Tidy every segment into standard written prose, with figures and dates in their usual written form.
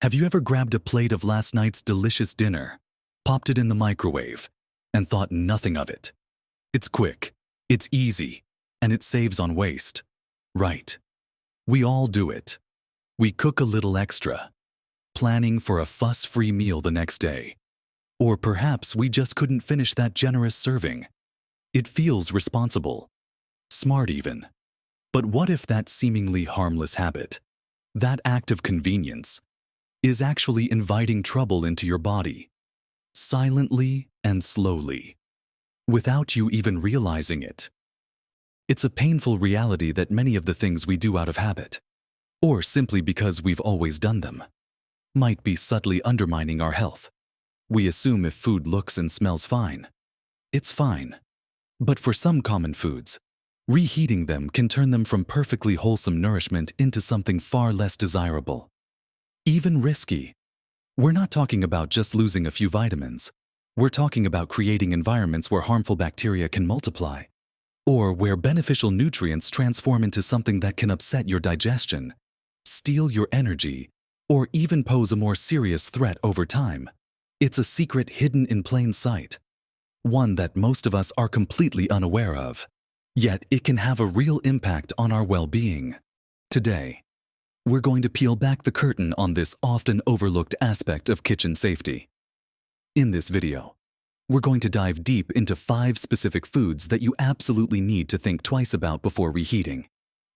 Have you ever grabbed a plate of last night's delicious dinner, popped it in the microwave, and thought nothing of it? It's quick, it's easy, and it saves on waste. Right. We all do it. We cook a little extra, planning for a fuss-free meal the next day. Or perhaps we just couldn't finish that generous serving. It feels responsible, smart even. But what if that seemingly harmless habit, that act of convenience, is actually inviting trouble into your body, silently and slowly, without you even realizing it? It's a painful reality that many of the things we do out of habit, or simply because we've always done them, might be subtly undermining our health. We assume if food looks and smells fine, it's fine. But for some common foods, reheating them can turn them from perfectly wholesome nourishment into something far less desirable, even risky. We're not talking about just losing a few vitamins. We're talking about creating environments where harmful bacteria can multiply, or where beneficial nutrients transform into something that can upset your digestion, steal your energy, or even pose a more serious threat over time. It's a secret hidden in plain sight, one that most of us are completely unaware of. Yet it can have a real impact on our well-being. Today, we're going to peel back the curtain on this often overlooked aspect of kitchen safety. In this video, we're going to dive deep into 5 specific foods that you absolutely need to think twice about before reheating.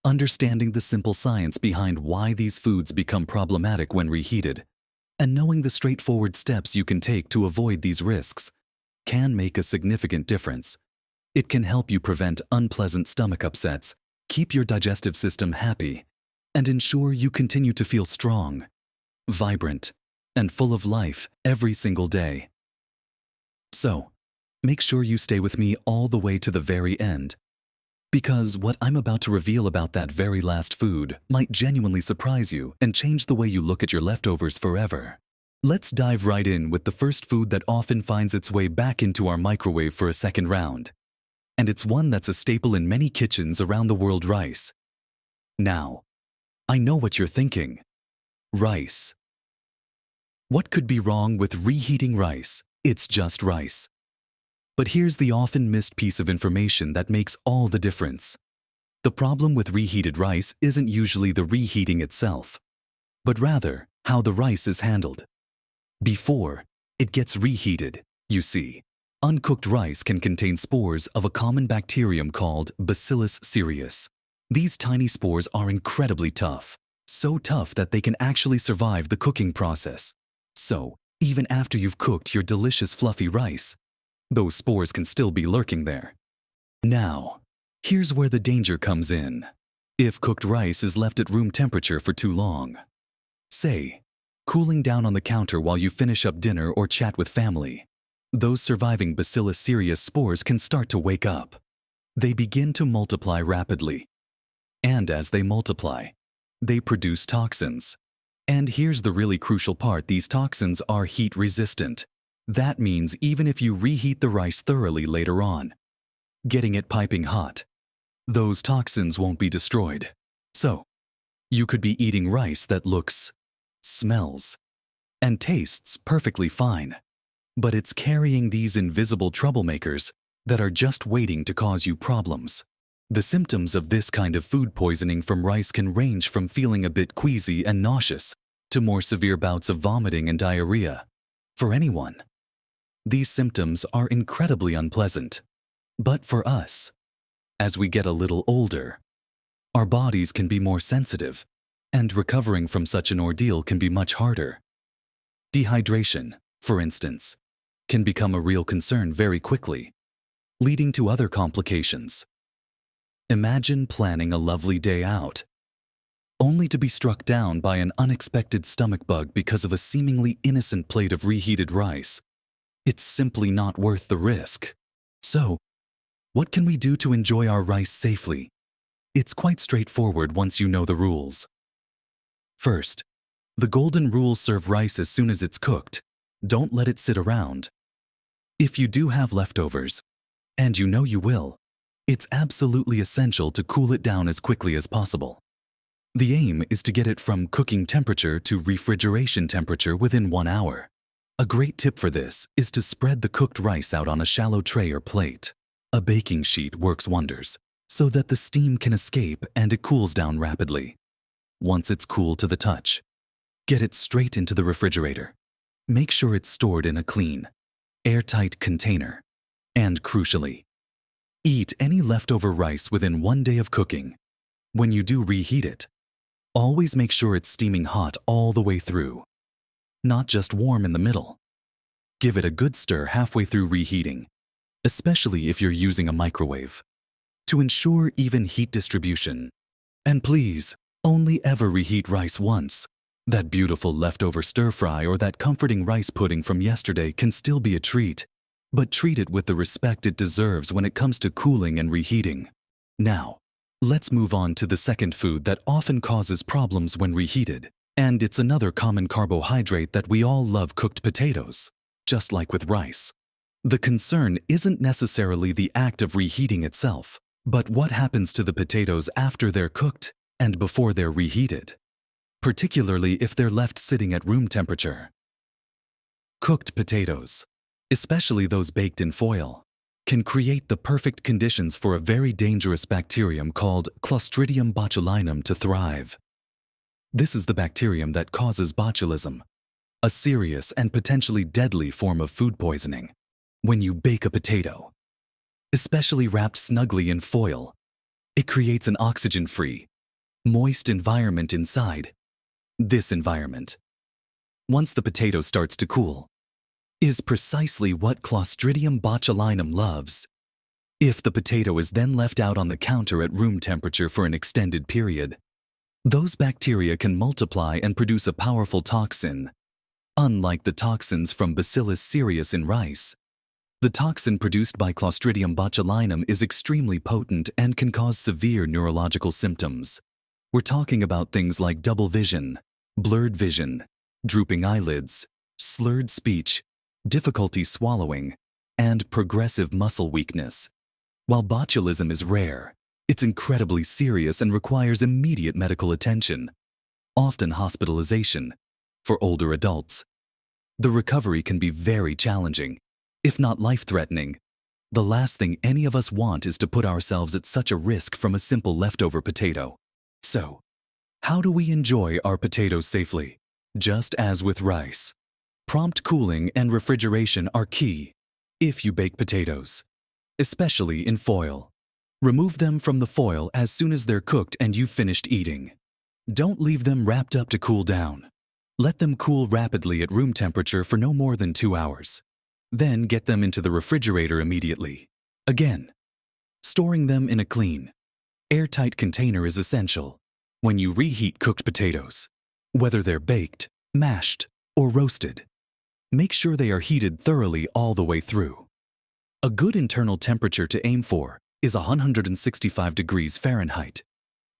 Understanding the simple science behind why these foods become problematic when reheated, and knowing the straightforward steps you can take to avoid these risks, can make a significant difference. It can help you prevent unpleasant stomach upsets, keep your digestive system happy, and ensure you continue to feel strong, vibrant, and full of life every single day. So, make sure you stay with me all the way to the very end, because what I'm about to reveal about that very last food might genuinely surprise you and change the way you look at your leftovers forever. Let's dive right in with the first food that often finds its way back into our microwave for a second round. And it's one that's a staple in many kitchens around the world: rice. Now, I know what you're thinking. Rice. What could be wrong with reheating rice? It's just rice. But here's the often missed piece of information that makes all the difference. The problem with reheated rice isn't usually the reheating itself, but rather how the rice is handled. Before it gets reheated, you see, uncooked rice can contain spores of a common bacterium called Bacillus cereus. These tiny spores are incredibly tough, so tough that they can actually survive the cooking process. So, even after you've cooked your delicious fluffy rice, those spores can still be lurking there. Now, here's where the danger comes in. If cooked rice is left at room temperature for too long, say, cooling down on the counter while you finish up dinner or chat with family, those surviving Bacillus cereus spores can start to wake up. They begin to multiply rapidly. And as they multiply, they produce toxins. And here's the really crucial part: these toxins are heat resistant. That means even if you reheat the rice thoroughly later on, getting it piping hot, those toxins won't be destroyed. So, you could be eating rice that looks, smells, and tastes perfectly fine, but it's carrying these invisible troublemakers that are just waiting to cause you problems. The symptoms of this kind of food poisoning from rice can range from feeling a bit queasy and nauseous to more severe bouts of vomiting and diarrhea. For anyone, these symptoms are incredibly unpleasant. But for us, as we get a little older, our bodies can be more sensitive, and recovering from such an ordeal can be much harder. Dehydration, for instance, can become a real concern very quickly, leading to other complications. Imagine planning a lovely day out, only to be struck down by an unexpected stomach bug because of a seemingly innocent plate of reheated rice. It's simply not worth the risk. So, what can we do to enjoy our rice safely? It's quite straightforward once you know the rules. First, the golden rule: serve rice as soon as it's cooked. Don't let it sit around. If you do have leftovers, and you know you will, it's absolutely essential to cool it down as quickly as possible. The aim is to get it from cooking temperature to refrigeration temperature within 1 hour. A great tip for this is to spread the cooked rice out on a shallow tray or plate. A baking sheet works wonders, so that the steam can escape and it cools down rapidly. Once it's cool to the touch, get it straight into the refrigerator. Make sure it's stored in a clean, airtight container. And crucially, eat any leftover rice within 1 day of cooking. When you do reheat it, always make sure it's steaming hot all the way through, not just warm in the middle. Give it a good stir halfway through reheating, especially if you're using a microwave, to ensure even heat distribution. And please, only ever reheat rice once. That beautiful leftover stir-fry or that comforting rice pudding from yesterday can still be a treat, but treat it with the respect it deserves when it comes to cooling and reheating. Now, let's move on to the second food that often causes problems when reheated, and it's another common carbohydrate that we all love: cooked potatoes. Just like with rice, the concern isn't necessarily the act of reheating itself, but what happens to the potatoes after they're cooked and before they're reheated, particularly if they're left sitting at room temperature. Cooked potatoes, especially those baked in foil, can create the perfect conditions for a very dangerous bacterium called Clostridium botulinum to thrive. This is the bacterium that causes botulism, a serious and potentially deadly form of food poisoning. When you bake a potato, especially wrapped snugly in foil, it creates an oxygen-free, moist environment inside. This environment, once the potato starts to cool, is precisely what Clostridium botulinum loves. If the potato is then left out on the counter at room temperature for an extended period, those bacteria can multiply and produce a powerful toxin. Unlike the toxins from Bacillus cereus in rice, the toxin produced by Clostridium botulinum is extremely potent and can cause severe neurological symptoms. We're talking about things like double vision, blurred vision, drooping eyelids, slurred speech, difficulty swallowing, and progressive muscle weakness. While botulism is rare, it's incredibly serious and requires immediate medical attention, often hospitalization. For older adults, the recovery can be very challenging, if not life-threatening. The last thing any of us want is to put ourselves at such a risk from a simple leftover potato. So, how do we enjoy our potatoes safely? Just as with rice, prompt cooling and refrigeration are key. If you bake potatoes, especially in foil, remove them from the foil as soon as they're cooked and you've finished eating. Don't leave them wrapped up to cool down. Let them cool rapidly at room temperature for no more than 2 hours. Then get them into the refrigerator immediately. Again, storing them in a clean, airtight container is essential when you reheat cooked potatoes. Whether they're baked, mashed, or roasted, make sure they are heated thoroughly all the way through. A good internal temperature to aim for is 165 degrees Fahrenheit,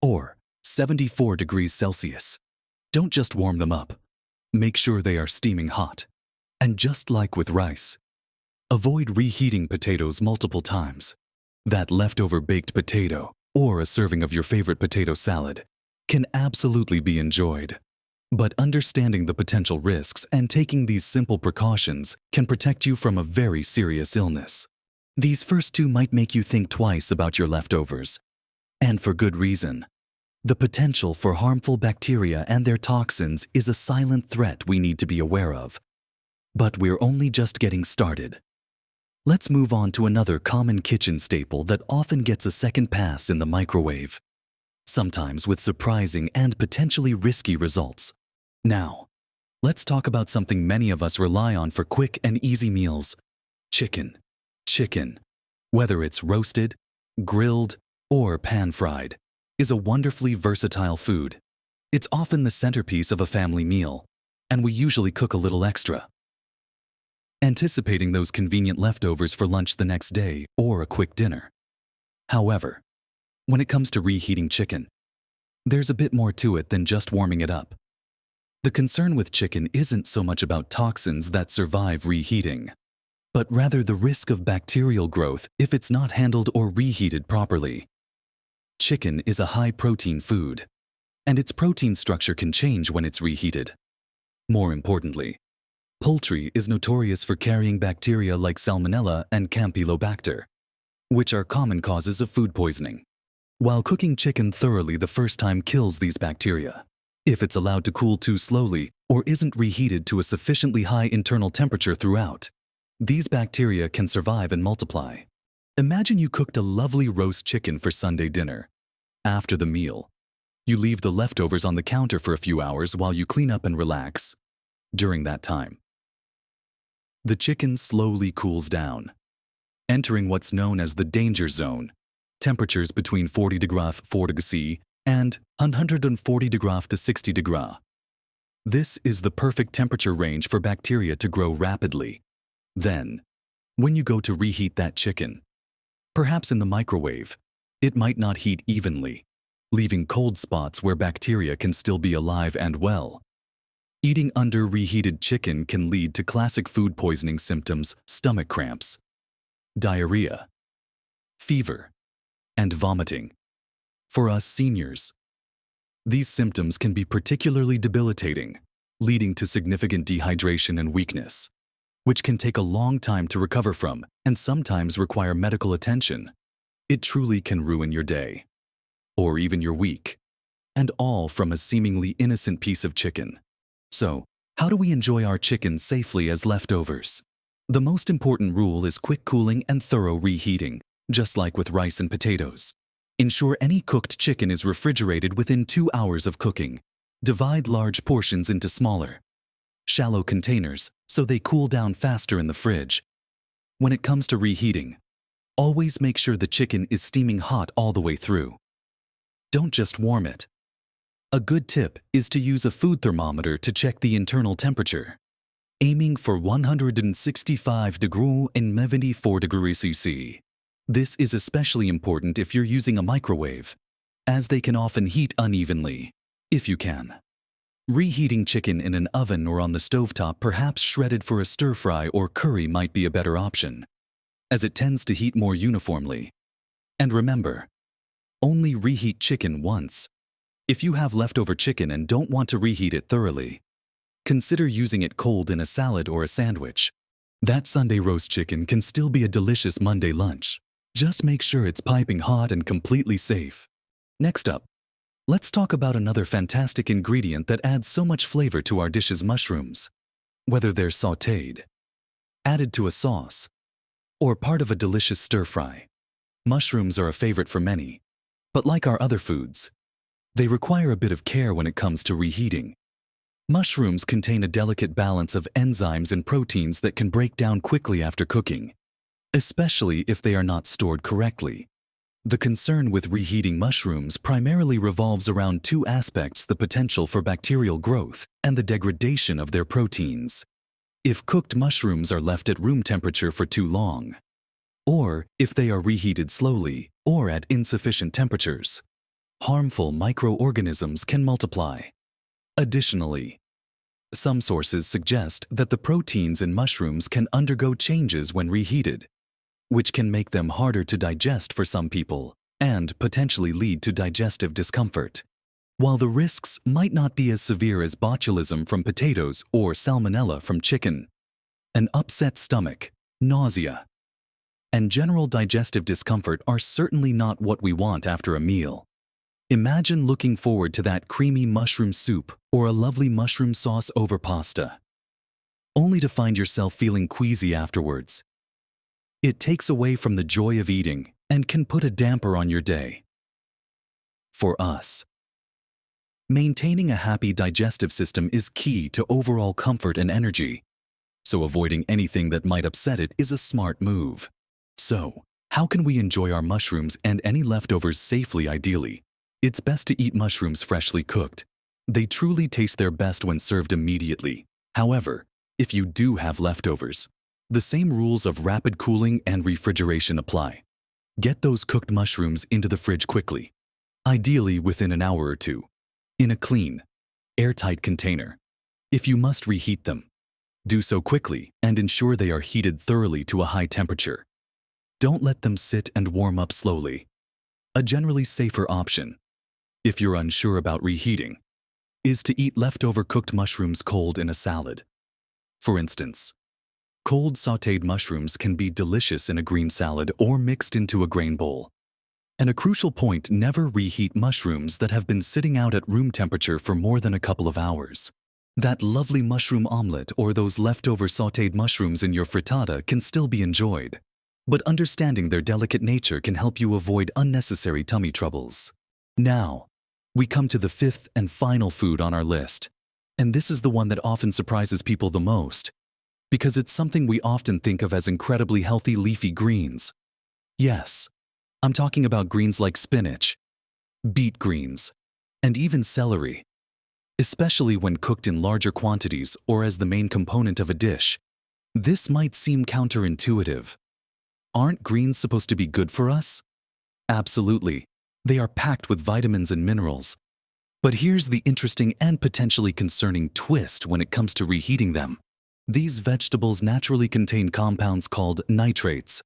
or 74 degrees Celsius. Don't just warm them up. Make sure they are steaming hot. And just like with rice, avoid reheating potatoes multiple times. That leftover baked potato, or a serving of your favorite potato salad, can absolutely be enjoyed. But understanding the potential risks and taking these simple precautions can protect you from a very serious illness. These first two might make you think twice about your leftovers, and for good reason. The potential for harmful bacteria and their toxins is a silent threat we need to be aware of. But we're only just getting started. Let's move on to another common kitchen staple that often gets a second pass in the microwave, sometimes with surprising and potentially risky results. Now, let's talk about something many of us rely on for quick and easy meals: chicken. Chicken, whether it's roasted, grilled, or pan-fried, is a wonderfully versatile food. It's often the centerpiece of a family meal, and we usually cook a little extra, anticipating those convenient leftovers for lunch the next day or a quick dinner. However, when it comes to reheating chicken, there's a bit more to it than just warming it up. The concern with chicken isn't so much about toxins that survive reheating, but rather the risk of bacterial growth if it's not handled or reheated properly. Chicken is a high-protein food, and its protein structure can change when it's reheated. More importantly, poultry is notorious for carrying bacteria like Salmonella and Campylobacter, which are common causes of food poisoning. While cooking chicken thoroughly the first time kills these bacteria, if it's allowed to cool too slowly or isn't reheated to a sufficiently high internal temperature throughout, these bacteria can survive and multiply. Imagine you cooked a lovely roast chicken for Sunday dinner. After the meal, you leave the leftovers on the counter for a few hours while you clean up and relax. During that time, the chicken slowly cools down, entering what's known as the danger zone, temperatures between 40 degrees 4 C and 140 degrees to 60 degrees. This is the perfect temperature range for bacteria to grow rapidly. Then, when you go to reheat that chicken, perhaps in the microwave, it might not heat evenly, leaving cold spots where bacteria can still be alive and well. Eating under reheated chicken can lead to classic food poisoning symptoms: stomach cramps, diarrhea, fever, and vomiting. For us seniors, these symptoms can be particularly debilitating, leading to significant dehydration and weakness, which can take a long time to recover from and sometimes require medical attention. It truly can ruin your day, or even your week, and all from a seemingly innocent piece of chicken. So, how do we enjoy our chicken safely as leftovers? The most important rule is quick cooling and thorough reheating, just like with rice and potatoes. Ensure any cooked chicken is refrigerated within 2 hours of cooking. Divide large portions into smaller, shallow containers so they cool down faster in the fridge. When it comes to reheating, always make sure the chicken is steaming hot all the way through. Don't just warm it. A good tip is to use a food thermometer to check the internal temperature, aiming for 165 degrees and 74 degrees CC. This is especially important if you're using a microwave, as they can often heat unevenly. If you can, reheating chicken in an oven or on the stovetop, perhaps shredded for a stir-fry or curry, might be a better option, as it tends to heat more uniformly. And remember, only reheat chicken once. If you have leftover chicken and don't want to reheat it thoroughly, consider using it cold in a salad or a sandwich. That Sunday roast chicken can still be a delicious Monday lunch. Just make sure it's piping hot and completely safe. Next up, let's talk about another fantastic ingredient that adds so much flavor to our dishes: mushrooms. Whether they're sautéed, added to a sauce, or part of a delicious stir-fry, mushrooms are a favorite for many. But like our other foods, they require a bit of care when it comes to reheating. Mushrooms contain a delicate balance of enzymes and proteins that can break down quickly after cooking, especially if they are not stored correctly. The concern with reheating mushrooms primarily revolves around two aspects: the potential for bacterial growth and the degradation of their proteins. If cooked mushrooms are left at room temperature for too long, or if they are reheated slowly or at insufficient temperatures, harmful microorganisms can multiply. Additionally, some sources suggest that the proteins in mushrooms can undergo changes when reheated, which can make them harder to digest for some people and potentially lead to digestive discomfort. While the risks might not be as severe as botulism from potatoes or salmonella from chicken, an upset stomach, nausea, and general digestive discomfort are certainly not what we want after a meal. Imagine looking forward to that creamy mushroom soup or a lovely mushroom sauce over pasta, only to find yourself feeling queasy afterwards. It takes away from the joy of eating and can put a damper on your day. For us, maintaining a happy digestive system is key to overall comfort and energy, so avoiding anything that might upset it is a smart move. So, how can we enjoy our mushrooms and any leftovers safely? Ideally, it's best to eat mushrooms freshly cooked. They truly taste their best when served immediately. However, if you do have leftovers, the same rules of rapid cooling and refrigeration apply. Get those cooked mushrooms into the fridge quickly, ideally within an hour or two, in a clean, airtight container. If you must reheat them, do so quickly and ensure they are heated thoroughly to a high temperature. Don't let them sit and warm up slowly. A generally safer option if you're unsure about reheating, is to eat leftover cooked mushrooms cold in a salad. For instance, cold sautéed mushrooms can be delicious in a green salad or mixed into a grain bowl. And a crucial point, never reheat mushrooms that have been sitting out at room temperature for more than a couple of hours. That lovely mushroom omelette or those leftover sautéed mushrooms in your frittata can still be enjoyed, but understanding their delicate nature can help you avoid unnecessary tummy troubles. Now, we come to the fifth and final food on our list, and this is the one that often surprises people the most, because it's something we often think of as incredibly healthy leafy greens. Yes, I'm talking about greens like spinach, beet greens, and even celery. Especially when cooked in larger quantities or as the main component of a dish. This might seem counterintuitive. Aren't greens supposed to be good for us? Absolutely. They are packed with vitamins and minerals. But here's the interesting and potentially concerning twist when it comes to reheating them. These vegetables naturally contain compounds called nitrates.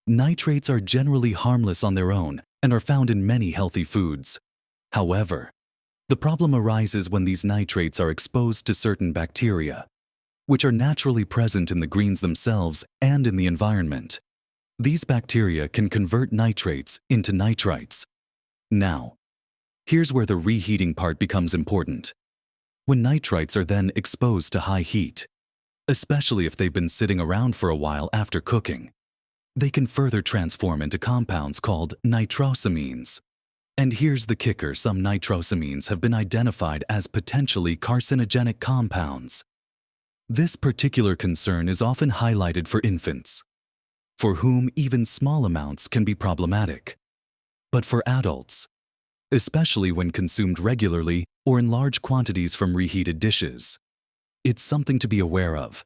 Nitrates are generally harmless on their own and are found in many healthy foods. However, the problem arises when these nitrates are exposed to certain bacteria, which are naturally present in the greens themselves and in the environment. These bacteria can convert nitrates into nitrites. Now, here's where the reheating part becomes important. When nitrites are then exposed to high heat, especially if they've been sitting around for a while after cooking, they can further transform into compounds called nitrosamines. And here's the kicker, some nitrosamines have been identified as potentially carcinogenic compounds. This particular concern is often highlighted for infants, for whom even small amounts can be problematic. But for adults, especially when consumed regularly or in large quantities from reheated dishes, it's something to be aware of.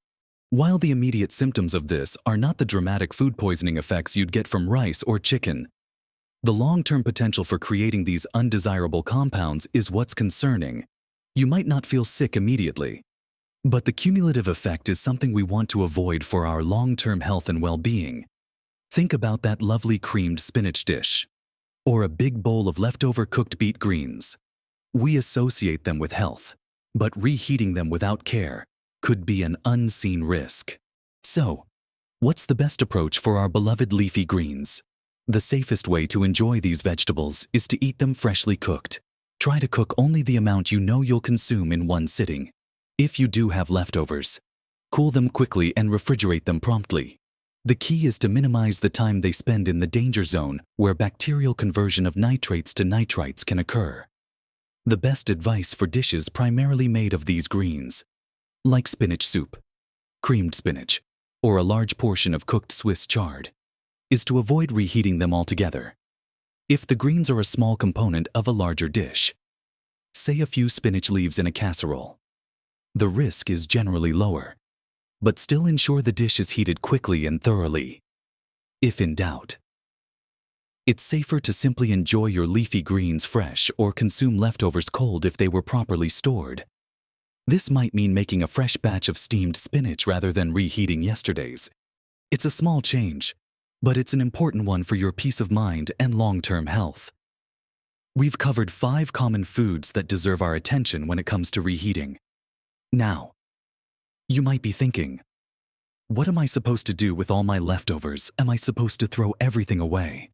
While the immediate symptoms of this are not the dramatic food poisoning effects you'd get from rice or chicken, the long-term potential for creating these undesirable compounds is what's concerning. You might not feel sick immediately, but the cumulative effect is something we want to avoid for our long-term health and well-being. Think about that lovely creamed spinach dish, or a big bowl of leftover cooked beet greens. We associate them with health, but reheating them without care could be an unseen risk. So, what's the best approach for our beloved leafy greens? The safest way to enjoy these vegetables is to eat them freshly cooked. Try to cook only the amount you know you'll consume in one sitting. If you do have leftovers, cool them quickly and refrigerate them promptly. The key is to minimize the time they spend in the danger zone where bacterial conversion of nitrates to nitrites can occur. The best advice for dishes primarily made of these greens, like spinach soup, creamed spinach, or a large portion of cooked Swiss chard, is to avoid reheating them altogether. If the greens are a small component of a larger dish, say a few spinach leaves in a casserole, the risk is generally lower, but still ensure the dish is heated quickly and thoroughly. If in doubt, it's safer to simply enjoy your leafy greens fresh or consume leftovers cold if they were properly stored. This might mean making a fresh batch of steamed spinach rather than reheating yesterday's. It's a small change, but it's an important one for your peace of mind and long-term health. We've covered 5 common foods that deserve our attention when it comes to reheating. Now, you might be thinking, what am I supposed to do with all my leftovers? Am I supposed to throw everything away?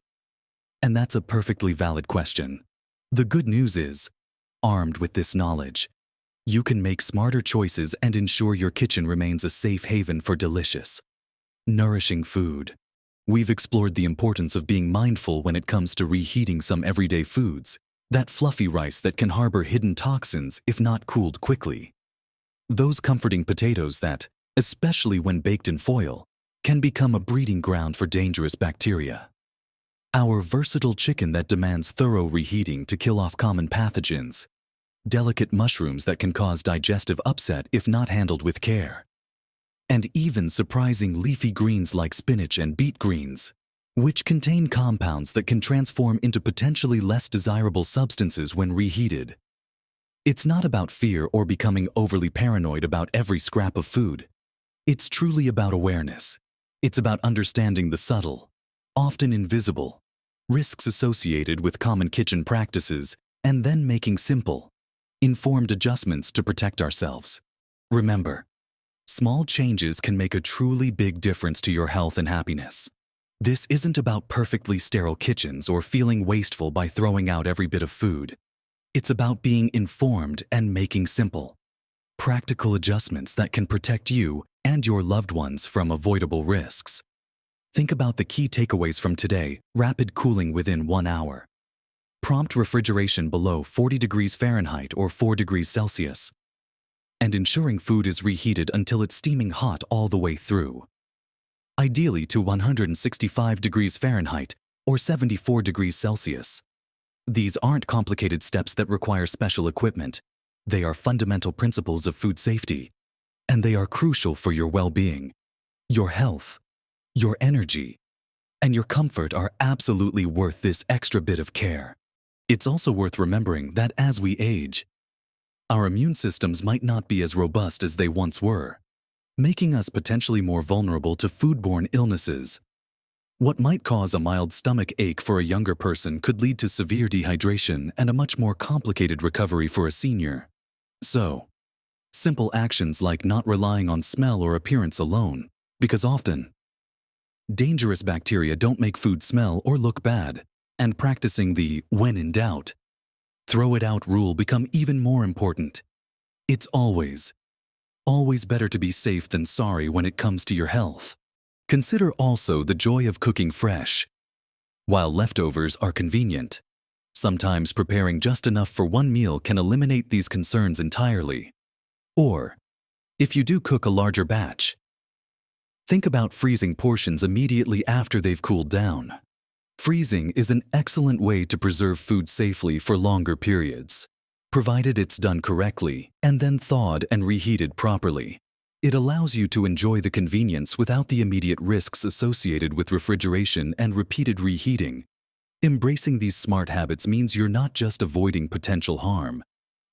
And that's a perfectly valid question. The good news is, armed with this knowledge, you can make smarter choices and ensure your kitchen remains a safe haven for delicious, nourishing food. We've explored the importance of being mindful when it comes to reheating some everyday foods, that fluffy rice that can harbor hidden toxins if not cooled quickly. Those comforting potatoes that, especially when baked in foil, can become a breeding ground for dangerous bacteria. Our versatile chicken that demands thorough reheating to kill off common pathogens. Delicate mushrooms that can cause digestive upset if not handled with care. And even surprising leafy greens like spinach and beet greens, which contain compounds that can transform into potentially less desirable substances when reheated. It's not about fear or becoming overly paranoid about every scrap of food. It's truly about awareness. It's about understanding the subtle, often invisible, risks associated with common kitchen practices and then making simple, informed adjustments to protect ourselves. Remember, small changes can make a truly big difference to your health and happiness. This isn't about perfectly sterile kitchens or feeling wasteful by throwing out every bit of food. It's about being informed and making simple, practical adjustments that can protect you and your loved ones from avoidable risks. Think about the key takeaways from today: rapid cooling within 1 hour, prompt refrigeration below 40 degrees Fahrenheit or 4 degrees Celsius, and ensuring food is reheated until it's steaming hot all the way through, ideally to 165 degrees Fahrenheit or 74 degrees Celsius. These aren't complicated steps that require special equipment. They are fundamental principles of food safety, and they are crucial for your well-being. Your health, your energy, and your comfort are absolutely worth this extra bit of care. It's also worth remembering that as we age, our immune systems might not be as robust as they once were, making us potentially more vulnerable to foodborne illnesses. What might cause a mild stomach ache for a younger person could lead to severe dehydration and a much more complicated recovery for a senior. So, simple actions like not relying on smell or appearance alone, because often, dangerous bacteria don't make food smell or look bad, and practicing the "when in doubt, throw it out" rule become even more important. It's always better to be safe than sorry when it comes to your health. Consider also the joy of cooking fresh. While leftovers are convenient, sometimes preparing just enough for one meal can eliminate these concerns entirely. Or, if you do cook a larger batch, think about freezing portions immediately after they've cooled down. Freezing is an excellent way to preserve food safely for longer periods, provided it's done correctly and then thawed and reheated properly. It allows you to enjoy the convenience without the immediate risks associated with refrigeration and repeated reheating. Embracing these smart habits means you're not just avoiding potential harm.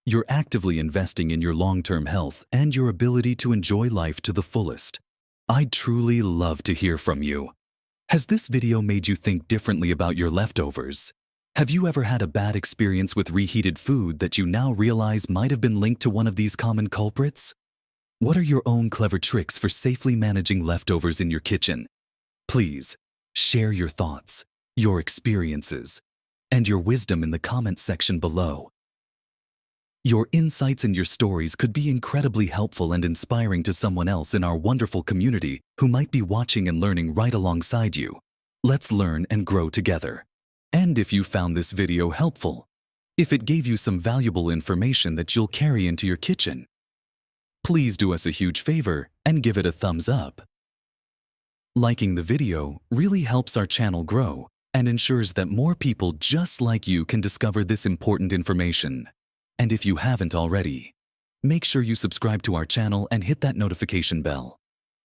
You're actively investing in your long-term health and your ability to enjoy life to the fullest. I'd truly love to hear from you. Has this video made you think differently about your leftovers? Have you ever had a bad experience with reheated food that you now realize might have been linked to one of these common culprits? What are your own clever tricks for safely managing leftovers in your kitchen? Please, share your thoughts, your experiences, and your wisdom in the comments section below. Your insights and your stories could be incredibly helpful and inspiring to someone else in our wonderful community who might be watching and learning right alongside you. Let's learn and grow together. And if you found this video helpful, if it gave you some valuable information that you'll carry into your kitchen, please do us a huge favor and give it a thumbs up. Liking the video really helps our channel grow and ensures that more people just like you can discover this important information. And if you haven't already, make sure you subscribe to our channel and hit that notification bell.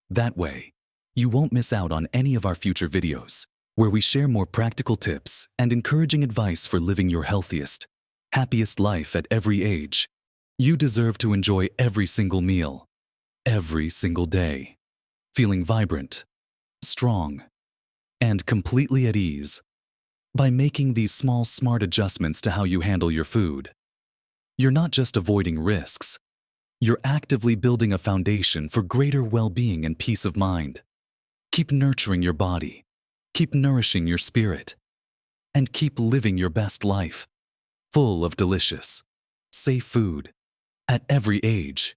That way, you won't miss out on any of our future videos, where we share more practical tips and encouraging advice for living your healthiest, happiest life at every age. You deserve to enjoy every single meal, every single day, feeling vibrant, strong, and completely at ease. By making these small, smart adjustments to how you handle your food, you're not just avoiding risks, you're actively building a foundation for greater well-being and peace of mind. Keep nurturing your body, keep nourishing your spirit, and keep living your best life, full of delicious, safe food, at every age.